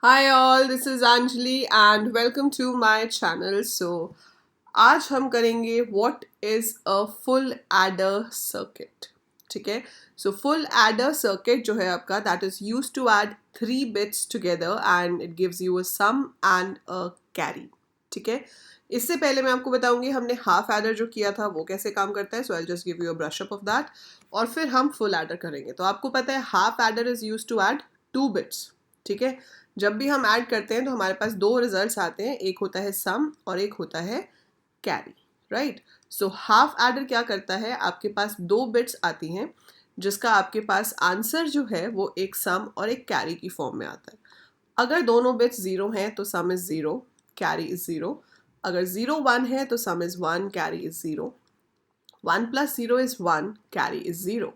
Hi all, this is Anjali and welcome to my channel. So, आज हम करेंगे what is a full adder circuit. ठीक है, so full adder circuit जो है आपका that is used to add 3 bits together and it gives you a sum and a carry. ठीक है, इससे पहले मैं आपको बताऊंगी हमने हाफ एडर जो किया था वो कैसे काम करता है. So I just give you a brush up of that और फिर हम फुल एडर करेंगे. तो आपको पता है half adder is used to add 2 bits. ठीक है, जब भी हम ऐड करते हैं तो हमारे पास दो रिजल्ट्स आते हैं, एक होता है सम और एक होता है carry. Right, so half adder क्या करता है, आपके पास 2 बिट्स आती हैं जिसका आपके पास आंसर जो है वो एक सम और एक कैरी की फॉर्म में आता है. अगर दोनों बिट्स 0 हैं तो सम इज 0, कैरी इज 0. अगर 0 1 है तो सम is 1, carry is 0. 1 plus 0 is 1, carry is 0.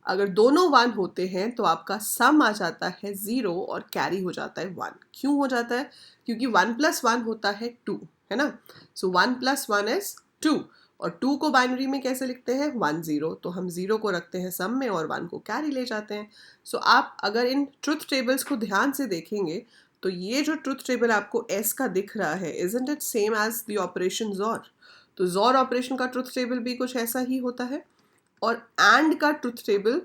अगर दोनों 1 होते हैं तो आपका सम आ जाता है 0 और कैरी हो जाता है 1. क्यों हो जाता है? क्योंकि 1 प्लस 1 होता है 2, है ना. सो 1 प्लस 1 इज 2 और 2 को बाइनरी में कैसे लिखते हैं? 1 0. तो हम 0 को रखते हैं सम में और 1 को कैरी ले जाते हैं. सो आप अगर इन ट्रुथ टेबल्स को ध्यान से देखेंगे तो ये जो ट्रुथ टेबल आपको एस का दिख रहा है, isn't it same as the operation XOR? तो जोर ऑपरेशन का ट्रुथ टेबल भी कुछ ऐसा ही होता है और एंड का ट्रुथ टेबल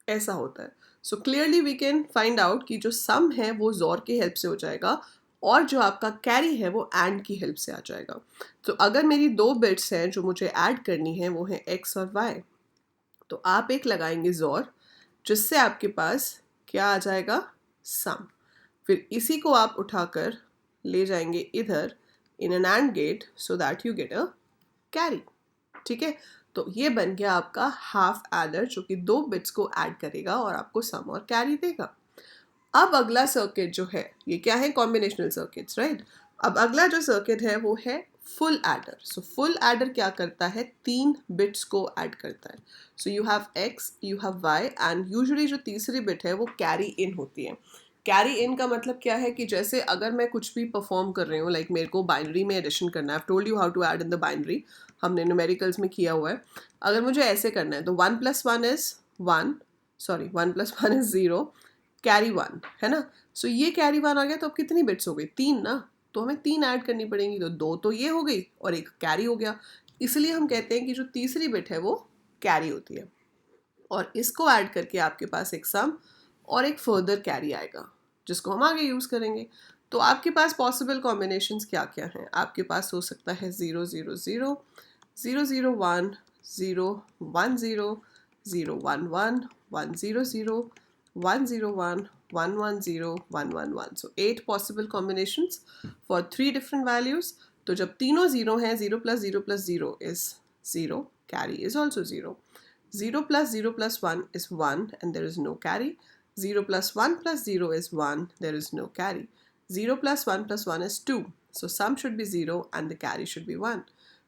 ऐसा होता है. So clearly we can find out कि जो सम है वो जोर की हेल्प से हो जाएगा और जो आपका कैरी है वो एंड की हेल्प से आ जाएगा. तो अगर मेरी 2 बिट्स हैं जो मुझे ऐड करनी है वो है एक्स और वाई, तो आप एक लगाएंगे जोर जिससे आपके पास क्या आ जाएगा? सम. फिर इसी को आप उठाकर ले जाएंगे इधर in an and get so that you get a carry. ठीक है, तो ये बन गया आपका हाफ एडर जो कि 2 बिट्स को ऐड करेगा और आपको सम और कैरी देगा. अब अगला सर्किट जो है ये क्या है? Combinational circuits. राइट, अब अगला जो सर्किट है वो है full adder. So full adder क्या करता है? 3 बिट्स को ऐड करता है. So you have X, you have Y and usually जो तीसरी बिट है वो कैरी इन होती है. कैरी इन का मतलब क्या है कि जैसे अगर मैं कुछ भी परफॉर्म कर रही हूँ, लाइक मेरे को बाइनरी में एडिशन करना है, I told you how to add in the binary, हमने न्यूमेरिकल्स में किया हुआ है. अगर मुझे ऐसे करना है तो 1 plus 1 is 1, sorry 1 plus 1 is 0, carry 1, है ना. सो ये कैरी 1 आ गया तो अब कितनी बिट्स हो गई? 3 ना. तो हमें 3 ऐड करनी पड़ेंगी, तो 2 तो ये हो गई और एक कैरी हो गया. इसलिए हम कहते हैं कि जो तीसरी बिट है वो कैरी होती है और इसको ऐड करके आपके पास एक सम और एक फर्दर कैरी आएगा जिसको हम आगे यूज़ करेंगे. तो आपके पास पॉसिबल कॉम्बिनेशंस क्या क्या हैं? आपके पास हो सकता है 0 0 0, 0 0 1, 0 1 0, 0 1 1, 1 0 0, 1 0 1, 1 1 0, 1 1 1. So 8 possible combinations for 3 different values. तो जब तीनों 0 हैं, 0 plus 0 plus 0 is 0, carry is also 0. 0 plus 0 plus 1 is 1 and there is no carry. 0 plus 1 plus 0 is 1, there is no carry. 0 plus 1 plus 1 is 2. So sum should be 0 and the carry should be 1.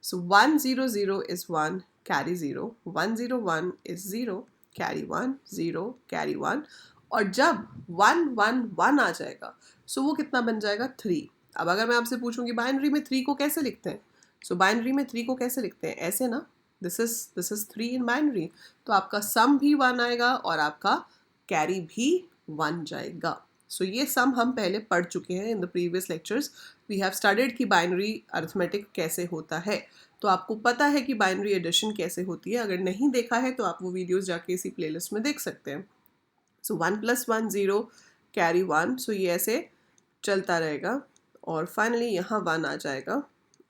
So 1 0 0 is 1, carry 0. 1 0 1 is 0, carry 1, 0, carry 1. और जब 1 1 1 आ जाएगा सो वो कितना बन जाएगा? 3. अब अगर मैं आपसे पूछूं कि बाइनरी में 3 को कैसे लिखते हैं, सो बाइनरी में 3 को कैसे लिखते हैं? ऐसे ना, दिस इज 3 इन बाइनरी. तो आपका सम भी 1 आएगा और आपका कैरी भी 1 जाएगा. सो ये सम हम पहले पढ़ चुके हैं in the previous lectures. We have studied कि बाइनरी अरिथमेटिक कैसे होता है, तो आपको पता है कि बाइनरी एडिशन कैसे होती है. अगर नहीं देखा है तो आप वो वीडियोस जाके इसी प्लेलिस्ट में देख सकते हैं. सो 1 प्लस 1 0, कैरी 1. सो ये ऐसे चलता रहेगा और फाइनली यहाँ 1 आ जाएगा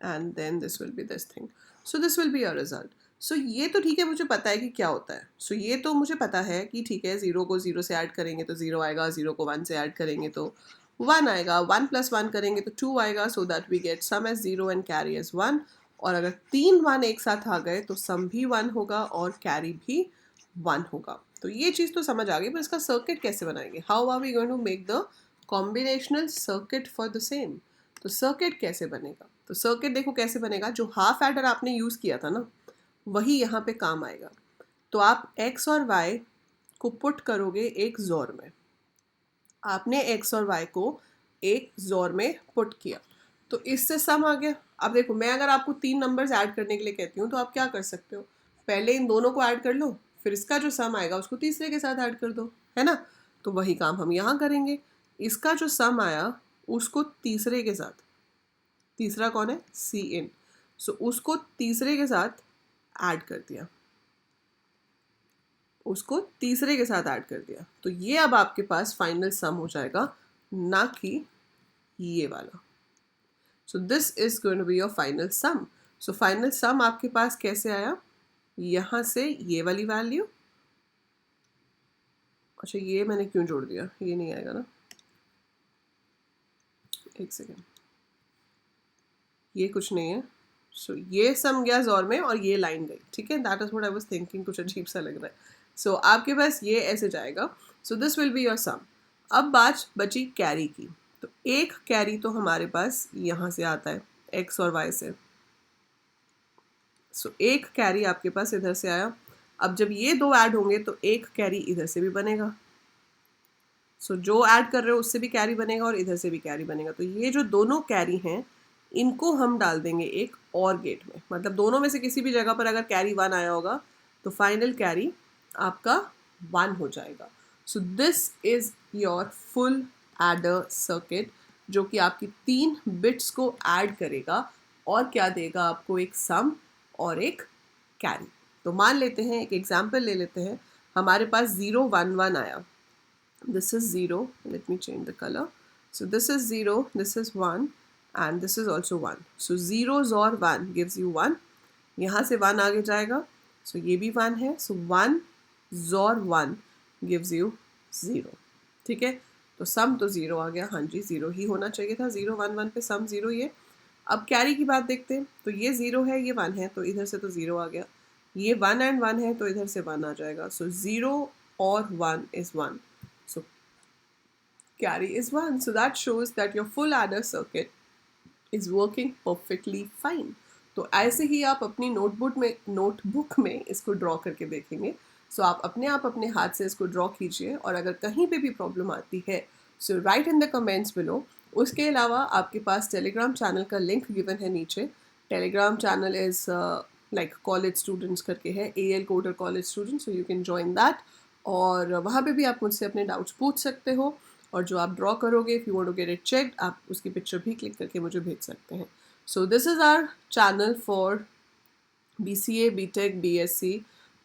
and then this will be this thing. So this will be your result. सो ये तो ठीक है, मुझे पता है कि क्या होता है. सो ये तो मुझे पता है कि ठीक है, 0 को 0 से ऐड करेंगे तो 0 आएगा, 0 को 1 से ऐड करेंगे तो 1 आएगा, 1 प्लस 1 करेंगे तो 2 आएगा, so that we get sum as 0 and carry as 1. और अगर 3 1 एक साथ आ गए तो सम भी 1 होगा और कैरी भी 1 होगा. तो ये चीज़ तो समझ आ गई, पर इसका सर्किट कैसे बनाएंगे? How are we going to make the combinational circuit for the same? तो सर्किट कैसे बनेगा? तो सर्किट देखो कैसे बनेगा. जो हाफ एडर आपने यूज़ किया था ना वही यहाँ पे काम आएगा. तो आप x और y को पुट करोगे एक जोर में. आपने x और y को एक जोर में पुट किया तो इससे सम आ गया. अब देखो, मैं अगर आपको 3 नंबर्स ऐड करने के लिए कहती हूँ तो आप क्या कर सकते हो? पहले इन दोनों को ऐड कर लो, फिर इसका जो सम आएगा उसको तीसरे के साथ ऐड कर दो, है ना. तो वही काम हम यहाँ करेंगे. इसका जो सम आया उसको तीसरे के साथ, तीसरा कौन है, सी इन, सो उसको तीसरे के साथ ऐड कर दिया, उसको तीसरे के साथ ऐड कर दिया, तो ये अब आपके पास फाइनल सम हो जाएगा, ना कि ये वाला। So this is going to be your final sum. So final sum आपके पास कैसे आया, यहां से ये वाली वैल्यू, अच्छा ये मैंने क्यों जोड़ दिया, ये नहीं आएगा ना, एक सेकेंड, ये कुछ नहीं है। सो ये सम गया जोर में और ये लाइन गई, ठीक है, that is what I was thinking, कुछ अजीब सा लग रहा है। सो आपके पास ये ऐसे जाएगा, so this will be your sum. अब बात बची कैरी की, तो एक कैरी तो हमारे पास यहाँ से आता है एक्स और वाई से, सो एक कैरी आपके पास इधर से आया। अब जब ये दो ऐड होंगे तो एक कैरी इधर से भी बनेगा, सो जो ऐड कर रहे हो उससे भी कैरी बनेगा और इधर से भी कैरी बनेगा, तो ये जो दोनों कैरी हैं इनको हम डाल देंगे एक और गेट में, मतलब दोनों में से किसी भी जगह पर अगर कैरी 1 आया होगा तो फाइनल कैरी आपका 1 हो जाएगा। So this is your full adder circuit, जो कि आपकी 3 बिट्स को ऐड करेगा और क्या देगा आपको, एक सम और एक कैरी। तो मान लेते हैं, एक एग्जाम्पल ले लेते हैं, हमारे पास 0 1 1 आया, this is 0, let me change the color, so this is 0, this is 1 and this is also 1, so 0s और 1 gives you 1, यहाँ से 1 आगे जाएगा, so ये भी 1 है, so 1 और 1 gives you 0, ठीक है, तो सम तो 0 आ गया, हाँ जी 0 ही होना चाहिए था, 0 1 1 पे सम 0 ये। अब कैरी की बात देखते हैं, तो ये 0 है, ये 1 है, तो इधर से तो 0 आ गया, ये 1 and 1 है, तो इधर से 1 आ जाएगा, so 0 और 1 is 1, so carry is 1, so that shows that your full adder circuit is working perfectly fine। तो ऐसे ही आप अपनी नोटबुक में इसको ड्रॉ करके देखेंगे, सो आप अपने हाथ से इसको ड्रॉ कीजिए, और अगर कहीं पे भी प्रॉब्लम आती है so right in the comments below. उसके अलावा आपके पास टेलीग्राम चैनल का लिंक गिवन है नीचे, Telegram channel is like college students करके है, AL coder college students, so you can join that, और वहाँ पे भी आप मुझसे अपने डाउट्स पूछ सकते हो, और जो आप ड्रॉ करोगे, if you want to get it checked, आप उसकी पिक्चर भी क्लिक करके मुझे भेज सकते हैं। So this is our channel for BCA, BTech, BSc,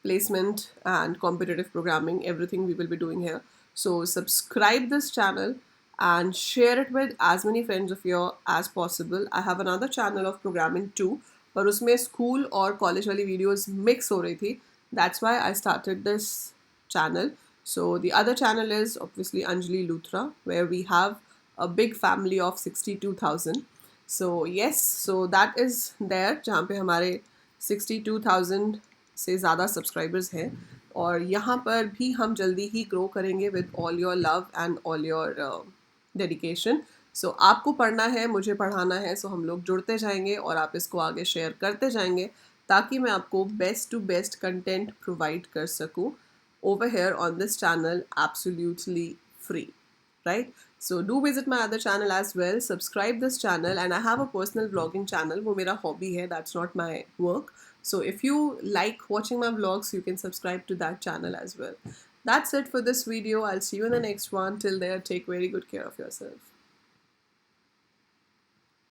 placement and competitive programming, everything we will be doing here. So subscribe this channel and share it with as many friends of yours as possible. I have another channel of programming too, पर उसमें school और college वाली videos mix हो रही थी, that's why I started this channel. So the other channel is obviously Anjali Luthra, where we have a big family of 62,000. So yes, so that is there, जहाँ पे हमारे 62,000 से ज़्यादा सब्सक्राइबर्स हैं, और यहाँ पर भी हम जल्दी ही ग्रो करेंगे with all your love and all your dedication. So आपको पढ़ना है, मुझे पढ़ाना है, सो हम लोग जुड़ते जाएंगे और आप इसको आगे शेयर करते जाएंगे, ताकि मैं आपको best to best content provide कर सकूँ over here on this channel absolutely free, right? So do visit my other channel as well, subscribe this channel, and I have a personal vlogging channel, wo mera hobby hai, that's not my work. So if you like watching my vlogs, you can subscribe to that channel as well. That's it for this video. I'll see you in the next one. Till there, take very good care of yourself.